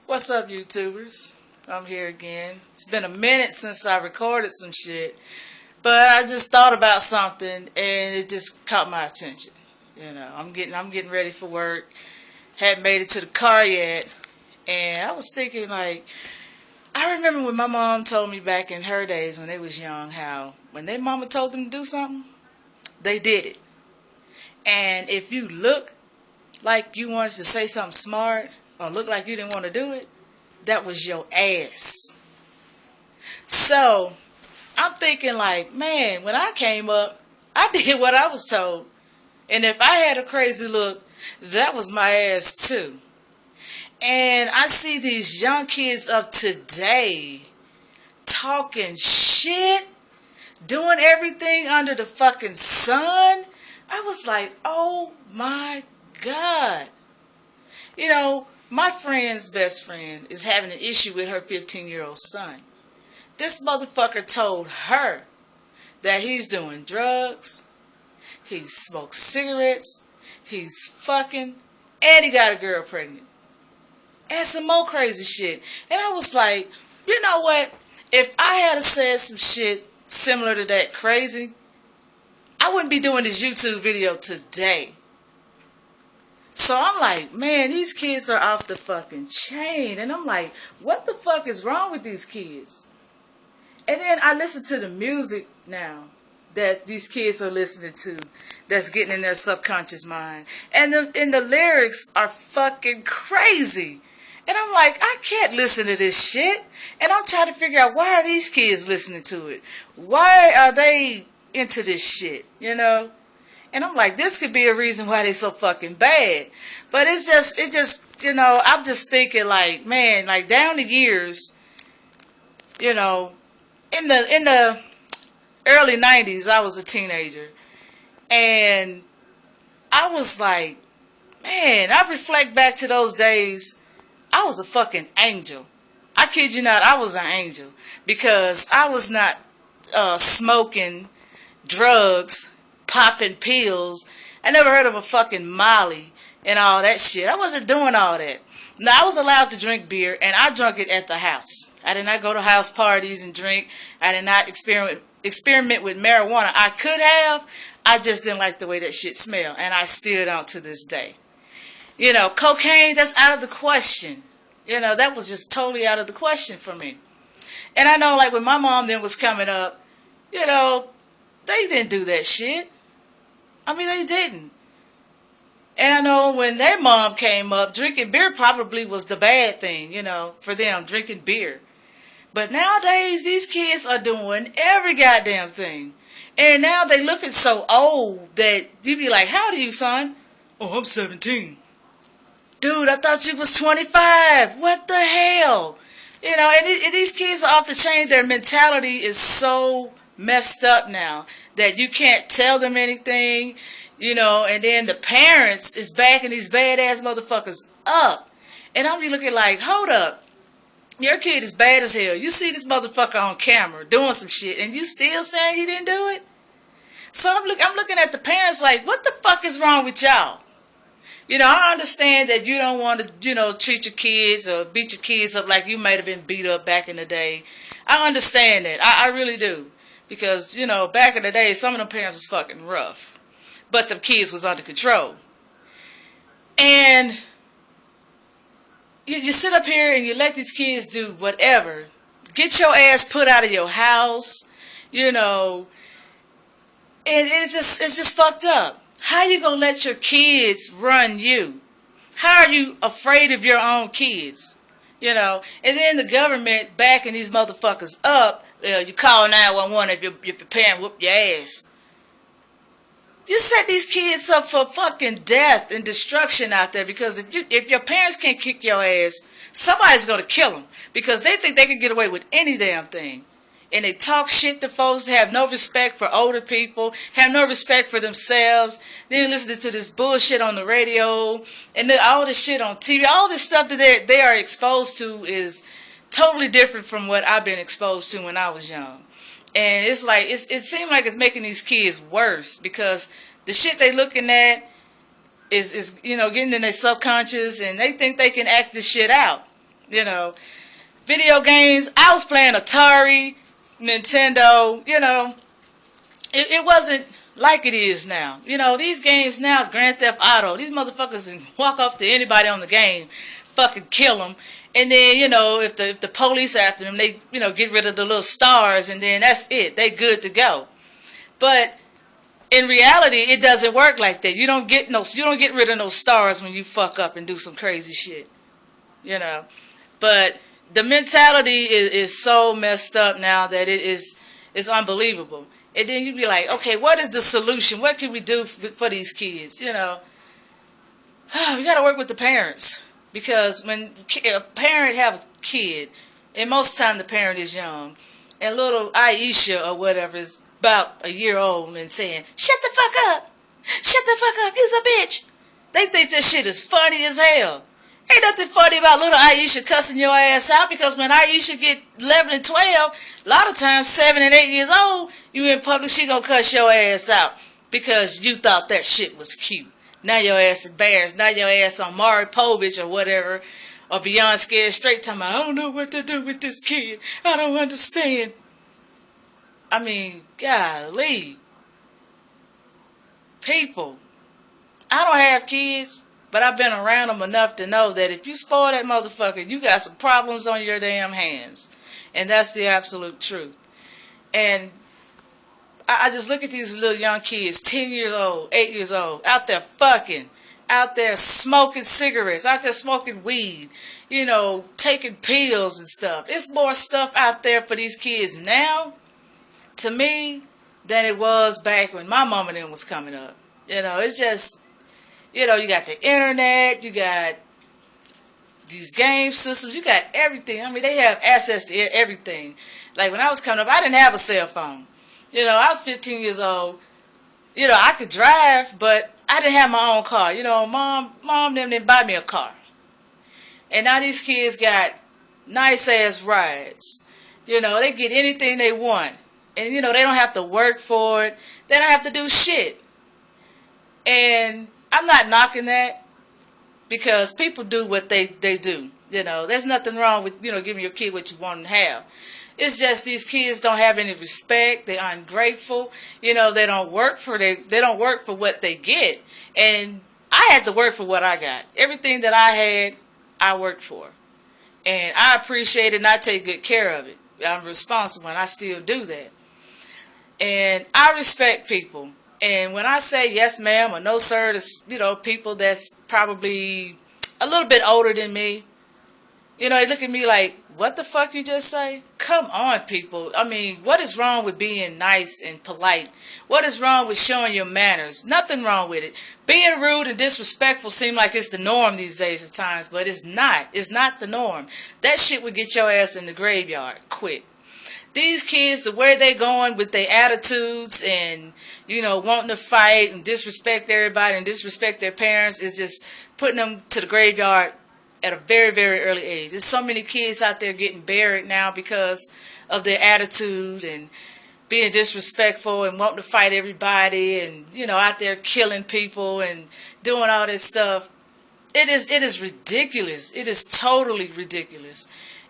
What's up, YouTubers? I'm here again. It's been a minute since I recorded some shit, but I just thought about something and it just caught my attention. I'm getting ready for work. Hadn't made it to the car yet, and I was thinking I remember when my mom told me back in her days when they was young how when their mama told them to do something, they did it. And if you look like you wanted to say something smart or look like you didn't want to do it, that was your ass. So I'm thinking man, when I came up, I did what I was told. And if I had a crazy look, that was my ass too. And I see these young kids of today talking shit, doing everything under the fucking sun. I was like, oh my God. My friend's best friend is having an issue with her 15-year-old son. This motherfucker told her that he's doing drugs, he smokes cigarettes, he's fucking, and he got a girl pregnant. And some more crazy shit. And I was like, you know what? If I had said some shit similar to that crazy, I wouldn't be doing this YouTube video today. So I'm like, man, these kids are off the fucking chain. And I'm like, what the fuck is wrong with these kids? And then I listen to the music now that these kids are listening to that's getting in their subconscious mind. And the lyrics are fucking crazy. And I'm like, I can't listen to this shit. And I'm trying to figure out, why are these kids listening to it? Why are they into this shit, And I'm like, this could be a reason why they're so fucking bad. But it just, I'm just thinking man, down the years, in the early 90s, I was a teenager. And I was like, man, I reflect back to those days, I was a fucking angel. I kid you not, I was an angel. Because I was not smoking drugs, popping pills. I never heard of a fucking Molly and all that shit. I wasn't doing all that. Now, I was allowed to drink beer, and I drank it at the house. I did not go to house parties and drink. I did not experiment with marijuana. I could have. I just didn't like the way that shit smelled, and I still don't to this day. Cocaine, that's out of the question. That was just totally out of the question for me. And I know, when my mom then was coming up, they didn't do that shit. I mean, they didn't. And I know when their mom came up, drinking beer probably was the bad thing, for them, drinking beer. But nowadays, these kids are doing every goddamn thing. And now they looking so old that you be like, how old are you, son? Oh, I'm 17. Dude, I thought you was 25. What the hell? And these kids are off the chain. Their mentality is so messed up now that you can't tell them anything, and then the parents is backing these badass motherfuckers up. And I'm be looking like, hold up. Your kid is bad as hell. You see this motherfucker on camera doing some shit, and you still saying he didn't do it? So I'm looking at the parents like, what the fuck is wrong with y'all? I understand that you don't want to, treat your kids or beat your kids up like you might have been beat up back in the day. I understand that. I really do. Because, back in the day, some of them parents was fucking rough. But the kids was under control. And you sit up here and you let these kids do whatever. Get your ass put out of your house, and it's just fucked up. How you gonna let your kids run you? How are you afraid of your own kids? And then the government backing these motherfuckers up. You call 911 if your parent whoop your ass. You set these kids up for fucking death and destruction out there, because if your parents can't kick your ass, somebody's gonna kill them because they think they can get away with any damn thing. And they talk shit to folks, have no respect for older people, have no respect for themselves. Then listening to this bullshit on the radio, and then all this shit on TV. All this stuff that they are exposed to is totally different from what I've been exposed to when I was young. And it's it seems like it's making these kids worse, because the shit they looking at is getting in their subconscious, and they think they can act this shit out. You know, video games, I was playing Atari, Nintendo, you know. It wasn't like it is now. You know, these games now, Grand Theft Auto, these motherfuckers can walk up to anybody on the game, fucking kill them. And then, you know, if the police after them, they, you know, get rid of the little stars, and then that's it. They good to go. But in reality, it doesn't work like that. You don't get rid of no stars when you fuck up and do some crazy shit. You know. But the mentality is so messed up now that it's unbelievable. And then you'd be like, okay, what is the solution? What can we do for these kids? You know, we got to work with the parents. Because when a parent have a kid, and most of the time the parent is young, and little Aisha or whatever is about a year old and saying, shut the fuck up. Shut the fuck up. You's a bitch. They think this shit is funny as hell. Ain't nothing funny about little Aisha cussing your ass out, because when Aisha get 11 and 12, a lot of times 7 and 8 years old, you in public, she gonna cuss your ass out because you thought that shit was cute. Now your ass embarrassed. Now your ass on Maury Povich or whatever, or Beyond Scared Straight, talking about, I don't know what to do with this kid. I don't understand. I mean, golly. People. I don't have kids, but I've been around them enough to know that if you spoil that motherfucker, you got some problems on your damn hands. And that's the absolute truth. And I just look at these little young kids, 10 years old, 8 years old, out there fucking, out there smoking cigarettes, out there smoking weed, you know, taking pills and stuff. It's more stuff out there for these kids now, to me, than it was back when my mom and them was coming up. You know, it's just, you know, you got the internet, you got these game systems, you got everything. I mean, they have access to everything. Like when I was coming up, I didn't have a cell phone. You know, I was 15 years old. You know, I could drive, but I didn't have my own car. You know, mom them didn't buy me a car. And now these kids got nice ass rides. You know, they get anything they want. And, you know, they don't have to work for it. They don't have to do shit. And I'm not knocking that, because people do what they do. You know, there's nothing wrong with, you know, giving your kid what you want to have. It's just these kids don't have any respect. They're ungrateful. You know, they don't work for what they get. And I had to work for what I got. Everything that I had, I worked for. And I appreciate it, and I take good care of it. I'm responsible, and I still do that. And I respect people. And when I say yes ma'am or no sir to, you know, people that's probably a little bit older than me, you know, they look at me like, what the fuck you just say? Come on, people. I mean, what is wrong with being nice and polite? What is wrong with showing your manners? Nothing wrong with it. Being rude and disrespectful seem like it's the norm these days at times, but it's not. It's not the norm. That shit would get your ass in the graveyard quick. These kids, the way they going with their attitudes and, you know, wanting to fight and disrespect everybody and disrespect their parents, is just putting them to the graveyard at a very, very early age. There's so many kids out there getting buried now because of their attitude and being disrespectful and wanting to fight everybody and, you know, out there killing people and doing all this stuff. It is ridiculous. It is totally ridiculous.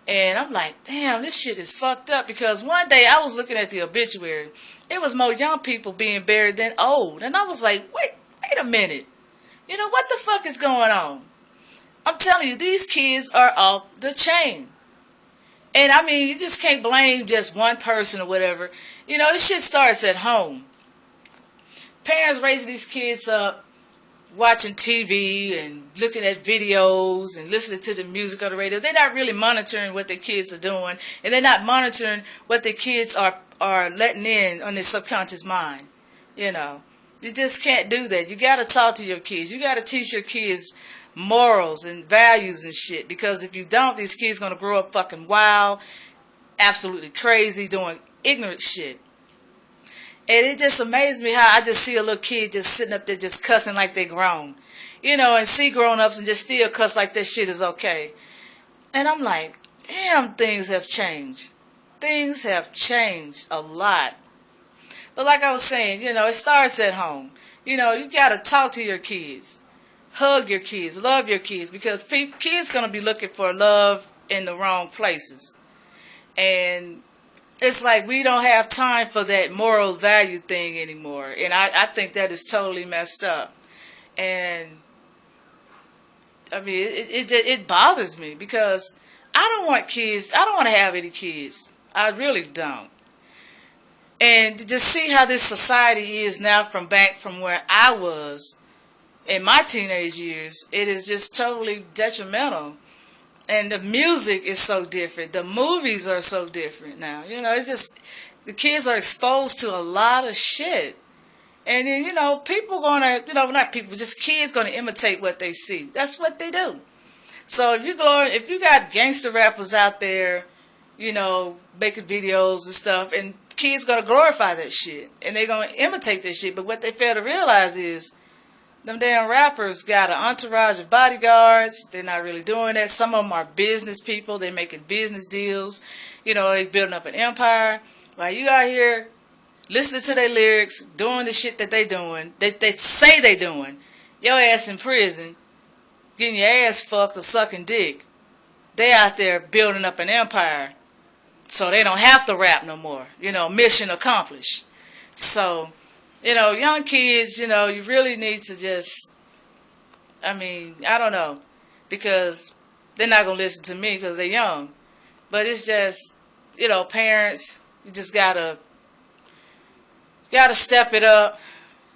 And I'm like, damn, this shit is fucked up, because one day I was looking at the obituary. It was more young people being buried than old. And I was like, wait a minute. You know, what the fuck is going on? I'm telling you, these kids are off the chain. And I mean, you just can't blame just one person or whatever. You know, this shit starts at home. Parents raising these kids up, watching TV and looking at videos and listening to the music on the radio. They're not really monitoring what their kids are doing, and they're not monitoring what their kids are letting in on their subconscious mind. You know, you just can't do that. You got to talk to your kids. You got to teach your kids morals and values and shit, because if you don't, these kids going to grow up fucking wild, absolutely crazy, doing ignorant shit. And it just amazes me how I just see a little kid just sitting up there just cussing like they grown. You know, and see grown-ups and just still cuss like that shit is okay. And I'm like, damn, things have changed. Things have changed a lot. But like I was saying, you know, it starts at home. You know, you got to talk to your kids. hug your kids, love your kids, because kids gonna be looking for love in the wrong places, and it's like we don't have time for that moral value thing anymore, and I think that is totally messed up, and I mean it bothers me because I don't want kids. I don't want to have any kids. I really don't. And to just see how this society is now from where I was in my teenage years, it is just totally detrimental. And the music is so different. The movies are so different now. You know, it's just, the kids are exposed to a lot of shit. And then, you know, people gonna, you know, not people, just kids gonna imitate what they see. That's what they do. So if you got gangster rappers out there, you know, making videos and stuff, and kids gonna glorify that shit, and they gonna imitate that shit. But what they fail to realize is, them damn rappers got an entourage of bodyguards. They're not really doing that. Some of them are business people. They're making business deals. You know, they building up an empire. While you out here listening to their lyrics, doing the shit that they doing, they say they doing, your ass in prison, getting your ass fucked or sucking dick. They out there building up an empire, so they don't have to rap no more. You know, mission accomplished. So, you know, young kids, you know, you really need to just, I mean, I don't know, because they're not going to listen to me because they're young. But it's just, you know, parents, you just gotta step it up,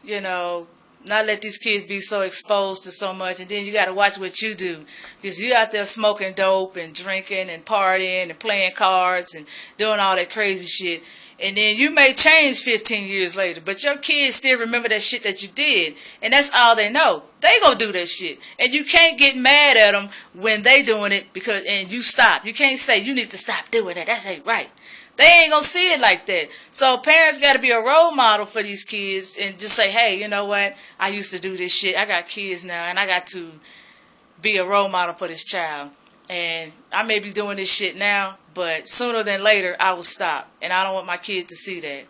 you know, not let these kids be so exposed to so much. And then you got to watch what you do, because you out there smoking dope and drinking and partying and playing cards and doing all that crazy shit. And then you may change 15 years later, but your kids still remember that shit that you did. And that's all they know. They gonna do that shit. And you can't get mad at them when they doing it and you stop. You can't say, you need to stop doing that. That ain't right. They ain't gonna see it like that. So parents gotta be a role model for these kids and just say, hey, you know what? I used to do this shit. I got kids now, and I got to be a role model for this child. And I may be doing this shit now, but sooner than later, I will stop. And I don't want my kid to see that.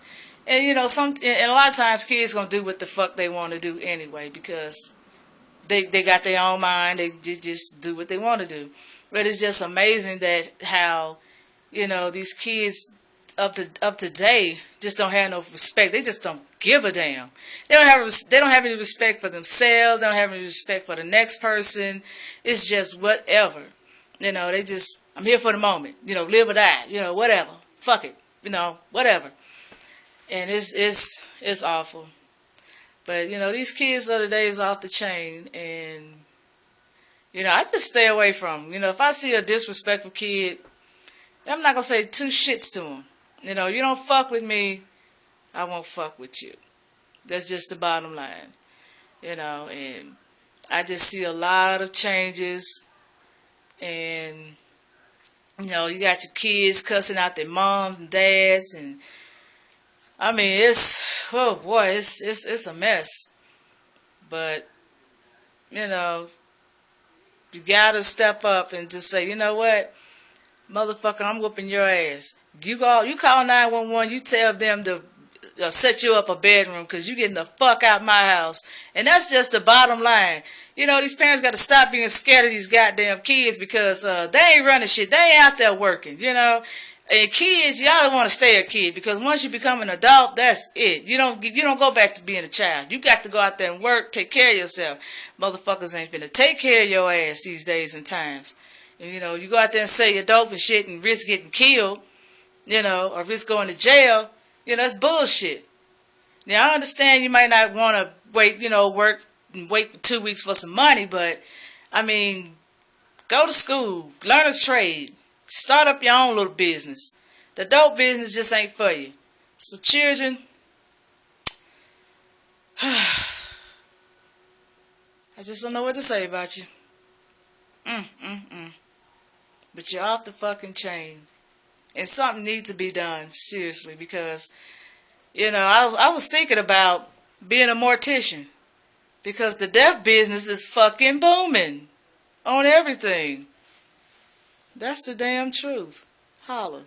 And, you know, and a lot of times kids going to do what the fuck they want to do anyway, because they got their own mind. They just do what they want to do. But it's just amazing that how, you know, these kids up to date just don't have no respect. They just don't give a damn. They don't have any respect for themselves. They don't have any respect for the next person. It's just whatever. You know, they just, I'm here for the moment. You know, live or die. You know, whatever. Fuck it. You know, whatever. And it's awful. But, you know, these kids of the day is off the chain. And, you know, I just stay away from them. You know, if I see a disrespectful kid, I'm not going to say two shits to them. You know, you don't fuck with me, I won't fuck with you. That's just the bottom line. You know, and I just see a lot of changes. And, you know, you got your kids cussing out their moms and dads. And, I mean, oh boy, it's a mess. But, you know, you got to step up and just say, you know what? Motherfucker, I'm whooping your ass. You call 911, you tell them to set you up a bedroom because you getting the fuck out my house. And that's just the bottom line. You know, these parents got to stop being scared of these goddamn kids because they ain't running shit. They ain't out there working, you know. And kids, y'all want to stay a kid because once you become an adult, that's it. You don't go back to being a child. You got to go out there and work, take care of yourself. Motherfuckers ain't finna take care of your ass these days and times. And, you know, you go out there and sell your dope and shit and risk getting killed, you know, or risk going to jail. You know, that's bullshit. Now, I understand you might not want to wait, you know, work and wait for 2 weeks for some money, but, I mean, go to school, learn a trade, start up your own little business. The dope business just ain't for you. So, children, I just don't know what to say about you. But you're off the fucking chain. And something needs to be done, seriously, because, you know, I was thinking about being a mortician. Because the death business is fucking booming on everything. That's the damn truth. Holla.